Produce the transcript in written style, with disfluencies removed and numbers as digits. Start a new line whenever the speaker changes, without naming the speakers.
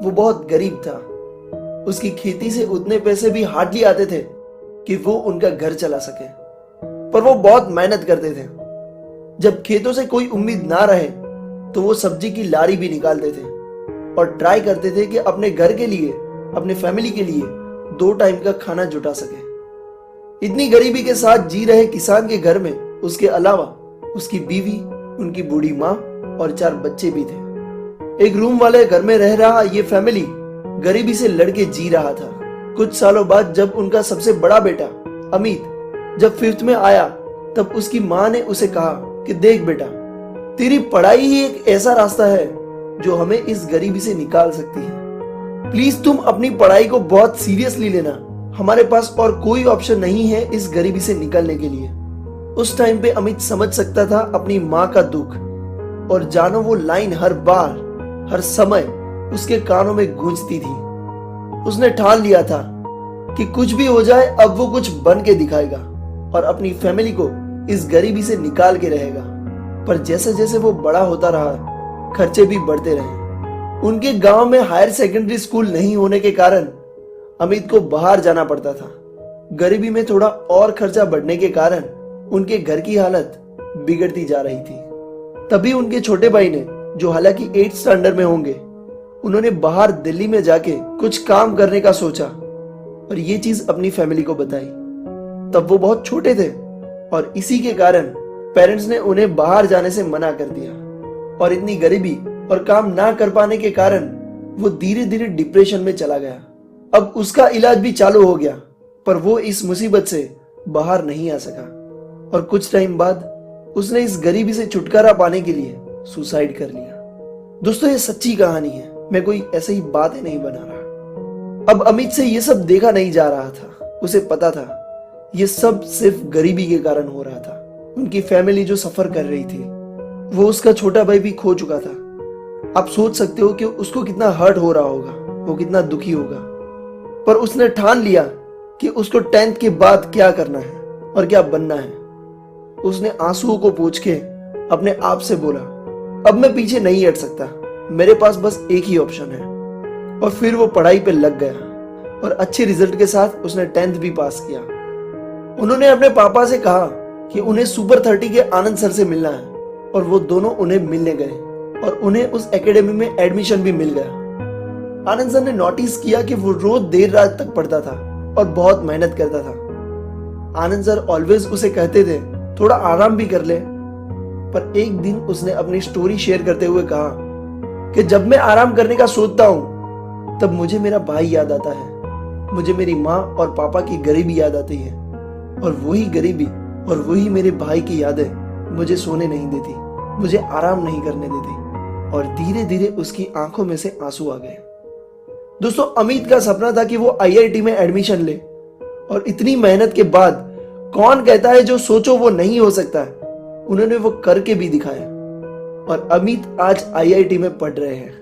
वो बहुत गरीब था। उसकी खेती से उतने पैसे भी हार्डली आते थे कि वो उनका घर चला सके, पर वो बहुत मेहनत करते थे। जब खेतों से कोई उम्मीद ना रहे तो वो सब्जी की लारी भी निकालते थे और ट्राई करते थे कि अपने घर के लिए, अपने फैमिली के लिए 2 टाइम का खाना जुटा सके। इतनी गरीबी के साथ जी रहे किसान के घर में उसके अलावा उसकी बीवी, उनकी बूढ़ी माँ और 4 बच्चे भी थे। एक रूम वाले घर में रह रहा ये फैमिली गरीबी से लड़के जी रहा था। कुछ सालों बाद जब उनका सबसे बड़ा बेटा अमित जब 5th में आया, तब उसकी माँ ने उसे कहा कि देख बेटा, तेरी पढ़ाई ही एक ऐसा रास्ता है जो हमें इस गरीबी से निकाल सकती है। प्लीज तुम अपनी पढ़ाई को बहुत सीरियसली लेना, हमारे पास और कोई ऑप्शन नहीं है इस गरीबी से निकलने के लिए। उस टाइम पे अमित समझ सकता था अपनी माँ का दुख, और जानो वो लाइन हर बार, हर समय उसके कानों में गूंजती थी। उसने ठान लिया था कि कुछ भी हो जाए अब वो कुछ बन के दिखाएगा और अपनी फैमिली को इस गरीबी से निकाल के रहेगा। पर जैसे जैसे वो बड़ा होता रहा, खर्चे भी बढ़ते रहे। उनके गांव में हायर सेकेंडरी स्कूल नहीं होने के कारण अमित को बाहर जाना पड़ता था। गरीबी में थोड़ा और खर्चा बढ़ने के कारण उनके घर की हालत बिगड़ती जा रही थी। तभी उनके छोटे भाई ने, जो हालांकि 8th स्टैंडर्ड में होंगे, उन्होंने बाहर दिल्ली में जाके कुछ काम करने का सोचा और ये चीज अपनी फैमिली को बताई। तब वो बहुत छोटे थे और इसी के कारण पेरेंट्स ने उन्हें बाहर जाने से मना कर दिया, और इतनी गरीबी और काम ना कर पाने के कारण वो धीरे धीरे डिप्रेशन में चला गया। अब उसका इलाज भी चालू हो गया, पर वो इस मुसीबत से बाहर नहीं आ सका और कुछ टाइम बाद उसने इस गरीबी से छुटकारा पाने के लिए सुसाइड कर लिया। दोस्तों, ये सच्ची कहानी है, मैं कोई ऐसे ही बातें नहीं बना रहा। अब अमित से ये सब देखा नहीं जा रहा था। उसे पता था ये सब सिर्फ गरीबी के कारण हो रहा था। उनकी फैमिली जो सफर कर रही थी, वो उसका छोटा भाई भी खो चुका था। आप सोच सकते हो कि उसको कितना हर्ट हो रहा होगा, वो कितना दुखी होगा। पर उसने ठान लिया कि उसको 10th के बाद क्या करना है और क्या बनना है। उसने आंसुओं को पोंछ के अपने आप से बोला, अब मैं पीछे नहीं हट सकता, मेरे पास बस एक ही ऑप्शन है। और फिर वो पढ़ाई पे लग गया और अच्छे रिजल्ट के साथ उसने 10th भी पास किया। उन्होंने अपने पापा से कहा कि उन्हें सुपर 30 के आनंद सर से मिलना है, और वो दोनों उन्हें मिलने गए और उन्हें उस एकेडमी में एडमिशन भी मिल गया। आनंद सर ने नोटिस किया कि वो रोज देर रात तक पढ़ता था और बहुत मेहनत करता था। आनंद सर ऑलवेज उसे कहते थे थोड़ा आराम भी कर ले, पर एक दिन उसने अपनी स्टोरी शेयर करते हुए कहा कि जब मैं आराम करने का सोचता हूं तब मुझे मेरा भाई याद आता है, मुझे मेरी माँ और पापा की गरीबी याद आती है, और वही गरीबी और वही मेरे भाई की यादें मुझे सोने नहीं देती, मुझे आराम नहीं करने देती। और धीरे धीरे उसकी आंखों में से आंसू आ गए। दोस्तों, अमित का सपना था कि वो IIT में एडमिशन ले, और इतनी मेहनत के बाद कौन कहता है जो सोचो वो नहीं हो सकता है, उन्होंने वो करके भी दिखाया। और अमित आज IIT में पढ़ रहे हैं।